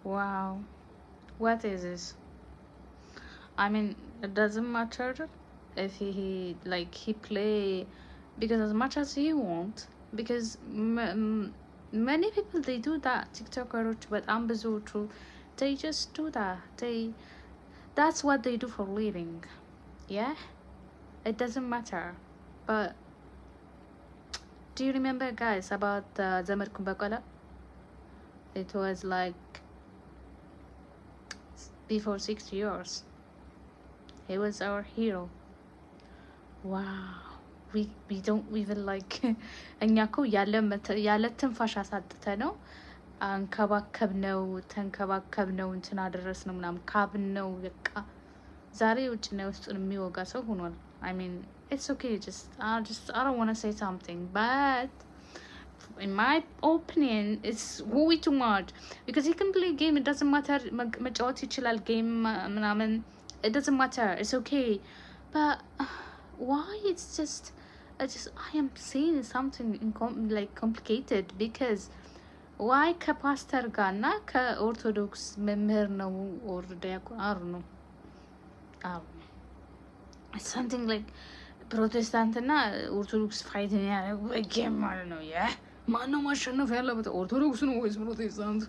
Wow. What is this? I mean, it doesn't matter if he play, because as much as he want, because many people they do that. TikTokers, but true, they just do that. That's what they do for living. Yeah, it doesn't matter. But do you remember, guys, about Zamir Kumbakala? It was like before 6 years. He was our hero. Wow. We don't even like እኛ እኮ ያለ ትንፋሽ አሳጥተ ነው አንከባከብ ነው ተንከባከብ ነው እንትን አደረስ ነው ምናምን ካብ ነው በቃ ዛሬ ውጭ ነው ውስጡን የሚወጋ ሰው ሆኗል። I mean, it's okay, I don't want to say something, but in my opinion it's way too much, because he can play game, it doesn't matter መጫወት ይችላል game ምናምን, it doesn't matter, it's okay, but why it's just I am seeing something like complicated, because why ከፓስተር ጋር እና ከኦርቶዶክስ መምህር ነው or ዲያቆን I don't know it's something like ፕሮቴስታንት እና ኦርቶዶክስ ፋይት ያደረጉ ጌም ማለት ነው። ማነው ማሸነፍ ያለበት ኦርቶዶክስ ነው ወይስ ፕሮቴስታንት?